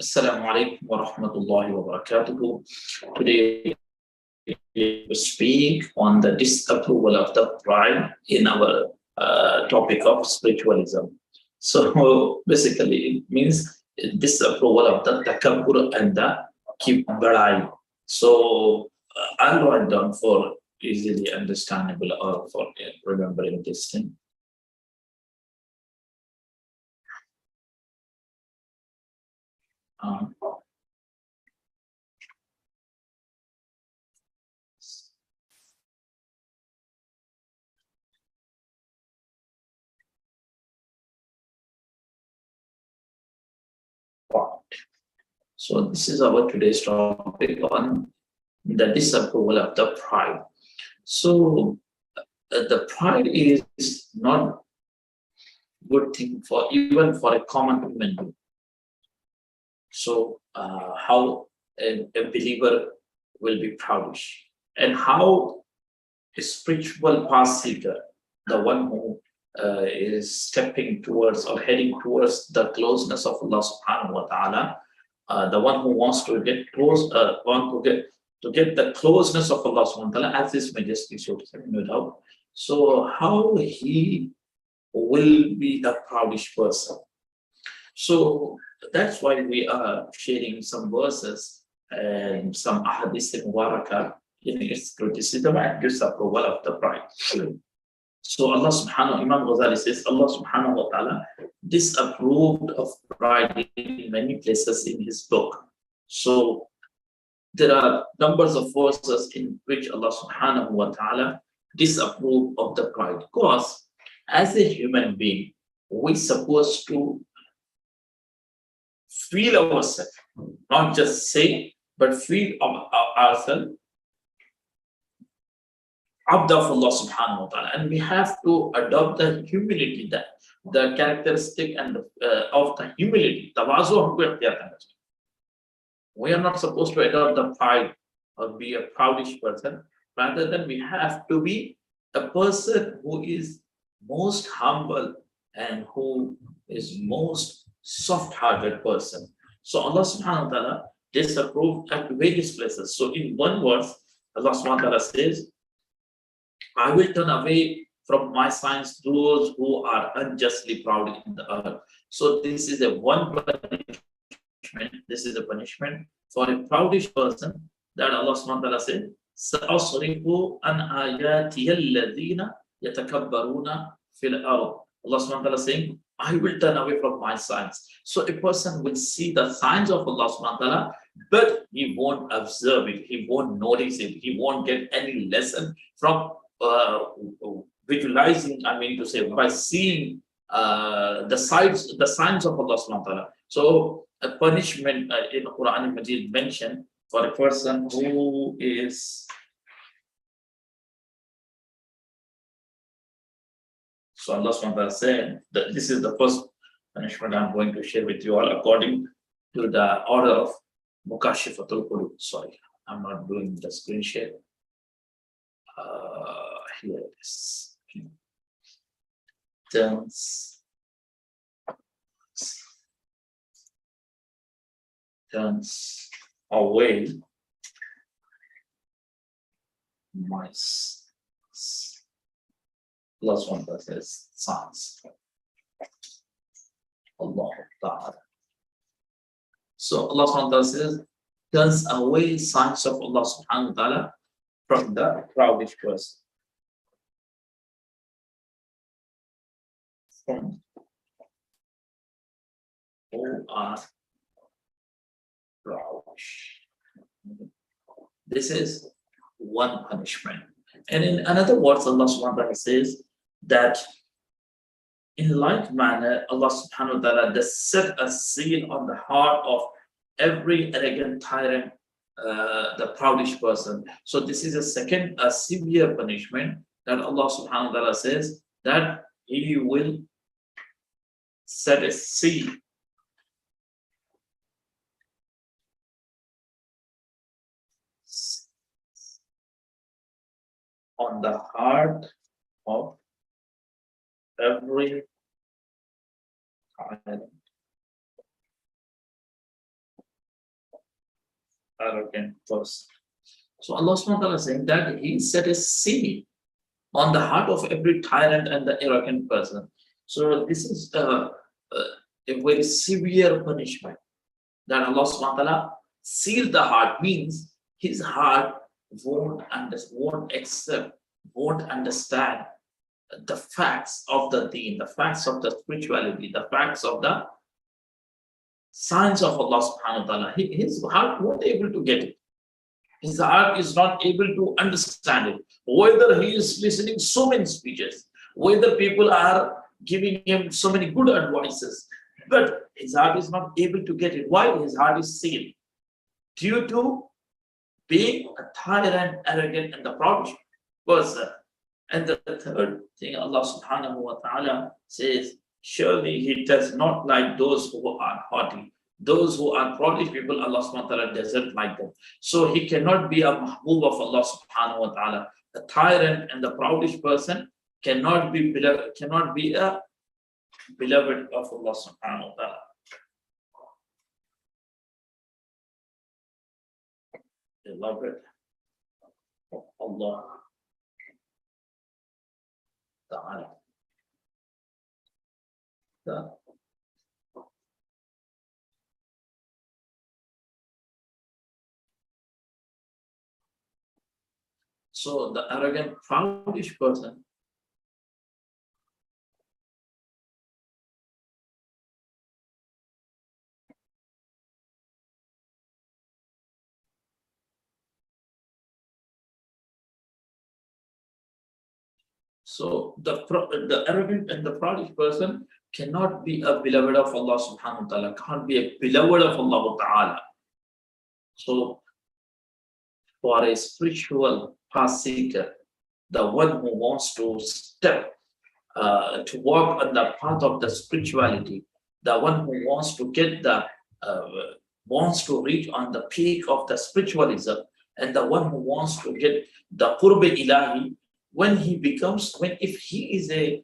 Assalamu alaikum wa rahmatullahi wa barakatuh. Today we speak on the disapproval of the pride in our topic of spiritualism. So basically, it means disapproval of the takabbur and the kibrai. So I'll write down for easily understandable or for remembering this thing. Uh, So this is our today's topic on the disapproval of the pride. So the pride is not good thing for even for a common human being. So how a believer will be proudish, and how a spiritual path seeker, the one who is stepping towards or heading towards the closeness of Allah Subhanahu wa Taala, the one who wants to get close, want to get the closeness of Allah Subhanahu wa Taala as His Majesty, so to say, no doubt. So how he will be a proudish person. So that's why we are sharing some verses and some ahadith mubarakah in its criticism and disapproval of the pride. So Allah subhanahu Imam Ghazali says Allah subhanahu wa ta'ala disapproved of pride in many places in his book. So there are numbers of verses in which Allah subhanahu wa ta'ala disapproved of the pride. Because as a human being, we're supposed to feel ourselves, not just say, but feel ourselves abd of Allah subhanahu wa ta'ala. And we have to adopt the humility, the characteristic and of the humility. We are not supposed to adopt the pride or be a proudish person. Rather than we have to be a person who is most humble and who is most soft-hearted person. So Allah subhanahu wa ta'ala disapproved at various places. So in one verse, Allah subhanahu wa ta'ala says, I will turn away from my signs those who are unjustly proud in the earth. So this is a one punishment. This is a punishment for a proudish person that Allah subhanahu wa ta'ala said, سَأَصْرِفُ عَنْ آيَاتِيَ الَّذِينَ يَتَكَبَّرُونَ فِي الْأَرْضِ. Allah subhanahu wa ta'ala saying, I will turn away from my signs. So a person will see the signs of Allah subhanahu wa ta'ala, but he won't observe it, he won't notice it, he won't get any lesson from visualizing, I mean to say, by seeing the signs of Allah subhanahu wa ta'ala. So a punishment in Quran Majid mentioned for a person who is. So Allah subhanahu wa ta'ala said that this is the first punishment I'm going to share with you all according to the order of Mukashifatul Qulub. Sorry, I'm not doing the screen share. Here it is. Turns away my plus one that says signs. Allah Ta'ala. So Allah subhanahu wa ta'ala says, turns away signs of Allah subhanahu wa ta'ala from the proudish person. From who are proudish. This is one punishment. And in another words, Allah subhanahu wa ta'ala says that in like manner, Allah subhanahu wa ta'ala does set a seal on the heart of every arrogant tyrant, the proudish person. So this is a severe punishment that Allah subhanahu wa ta'ala says that He will set a seal on the heart of every tyrant. arrogant person. So Allah subhanahu wa ta'ala is saying that He set a seal on the heart of every tyrant and the arrogant person. So this is a very severe punishment that Allah subhanahu wa ta'ala seal the heart, means his heart won't accept, won't understand the facts of the deen, the facts of the spirituality, the facts of the science of Allah subhanahu wa ta'ala. His heart won't able to get it. His heart is not able to understand it. Whether he is listening so many speeches, whether people are giving him so many good advices, but his heart is not able to get it. Why? His heart is sealed due to being a tyrant, arrogant, and the proud person. And the third thing Allah subhanahu wa ta'ala says, surely He does not like those who are haughty. Those who are proudish people, Allah subhanahu wa ta'ala doesn't like them. So He cannot be a mahbub of Allah subhanahu wa ta'ala. The tyrant and the proudish person cannot be a beloved of Allah subhanahu wa ta'ala. Beloved of Allah ta'ala. So the arrogant, proudish person the arrogant and the proudish person cannot be a beloved of Allah subhanahu wa ta'ala, can't be a beloved of Allah ta'ala. So for a spiritual path seeker, the one who wants to step to walk on the path of the spirituality, the one who wants to get wants to reach on the peak of the spiritualism, and the one who wants to get the qurb ilahi, if he is a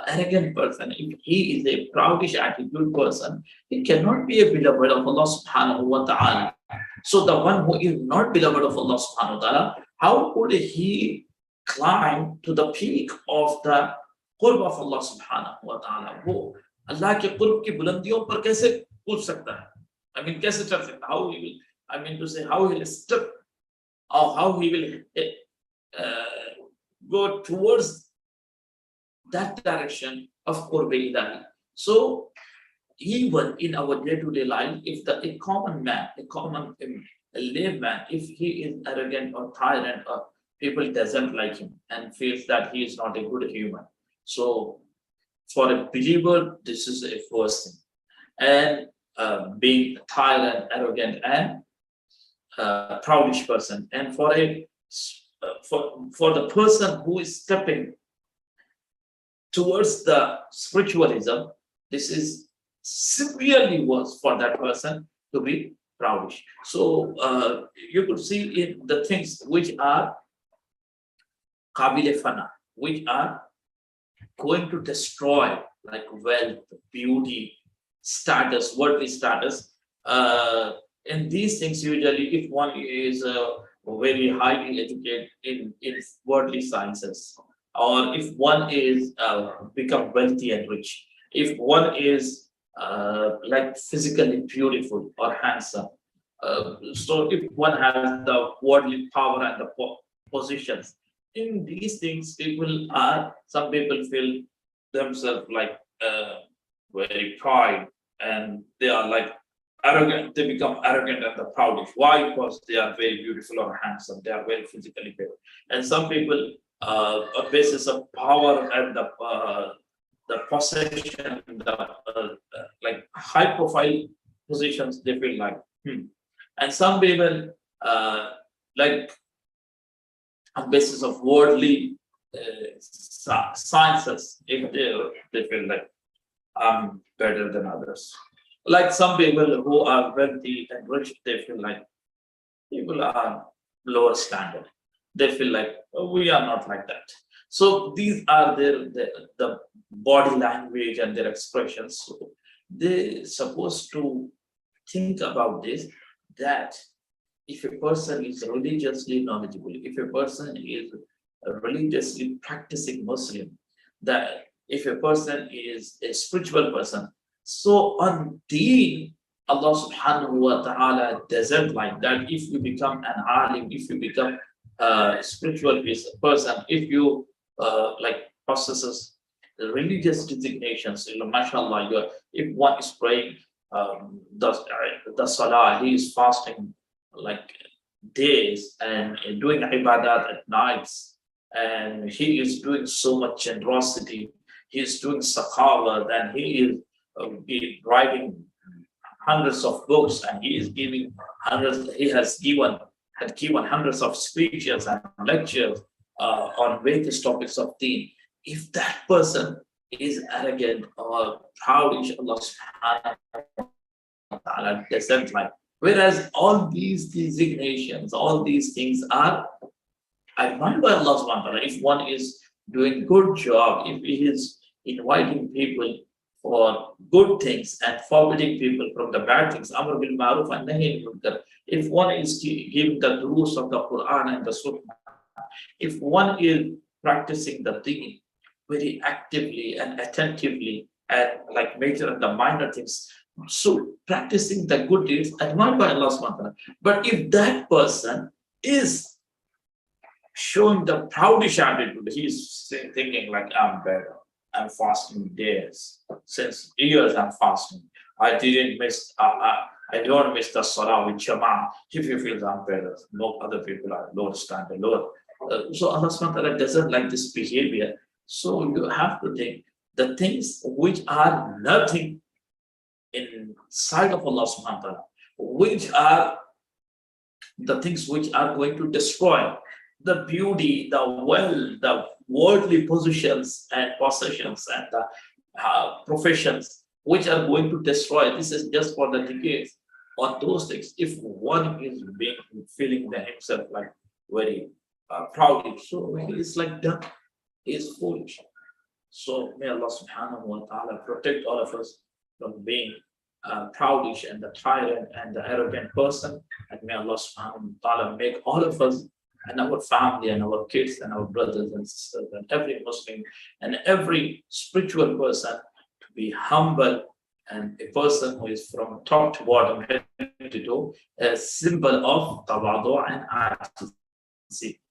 arrogant person, if he is a proudish attitude person, he cannot be a beloved of Allah subhanahu wa ta'ala. So the one who is not beloved of Allah subhanahu wa ta'ala, how could he climb to the peak of the qurb of Allah subhanahu wa ta'ala? वो अल्लाह के qurb की बुलंदियों पर कैसे कूद सकता है? I mean, कैसे चल सकता? How he will, I mean to say, how he will step, or how he will go towards that direction of qurb ilahi. So even in our day-to-day life, if a common man, a layman, if he is arrogant or tyrant, or people doesn't like him and feels that he is not a good human. So for a believer, this is a first thing. And being a tyrant, arrogant, and proudish person. And for the person who is stepping towards the spiritualism, this is severely worse for that person to be proudish. So you could see in the things which are qabile fana, which are going to destroy, like wealth, beauty, status, worldly status. In these things, usually, if one is very highly educated in worldly sciences, or if one is become wealthy and rich, if one is like physically beautiful or handsome, so if one has the worldly power and the positions, in these things, some people feel themselves like very pride, and they are like arrogant. They become arrogant and the proudish. Why? Because they are very beautiful or handsome. They are very physically fit. And some people, on basis of power and the possession, like high profile positions, they feel like. And some people, like on basis of worldly sciences, if they feel like I'm better than others. Like some people who are wealthy and rich, they feel like people are lower standard. They feel like, oh, we are not like that. So these are the body language and their expressions. So they're supposed to think about this, that if a person is religiously knowledgeable, if a person is a religiously practicing Muslim, that if a person is a spiritual person, so on deen, Allah subhanahu wa ta'ala doesn't like that. If you become an alim, if you become a spiritual person, if you like possesses the religious designations, mashallah, if one is praying the salah, he is fasting like days and doing ibadat at nights, and he is doing so much generosity, he is doing sakhawa, then he is writing hundreds of books, and he is giving hundreds, he has given had given hundreds of speeches and lectures on various topics of deen. If that person is arrogant or proudish, Allah subhanahu wa ta'ala doesn't like. Whereas all these designations, all these things are admired by Allah subhanahu wa ta'ala. If one is doing good job, if he is inviting people for good things and forbidding people from the bad things, Amr bil Maruf and Nahi anil Munkar. If one is giving the rules of the Quran and the Sunnah, if one is practicing the deen very actively and attentively and like major and the minor things, so practicing the good deeds admired by Allah subhanahu wa ta'ala. But if that person is showing the proudish attitude, he's thinking like, I'm better, I'm fasting days, since years I'm fasting, I didn't miss I don't miss the salah with Jama'ah. If you feel I'm better, no other people are lower standard, lower. So Allah subhanahu wa ta'ala doesn't like this behavior. So you have to think the things which are nothing in sight of Allah subhanahu wa ta'ala, which are the things which are going to destroy the beauty, the wealth, the worldly positions and possessions and the professions which are going to destroy. This is just for the decades. On those things, if one is being feeling himself like very proud, so he is like dumb, he is foolish. So may Allah subhanahu wa ta'ala protect all of us from being proudish and the tyrant and the arrogant person. And may Allah subhanahu wa ta'ala make all of us and our family and our kids and our brothers and sisters and every Muslim and every spiritual person to be humble and a person who is from top to bottom, head to toe, a symbol of tawadu and agency.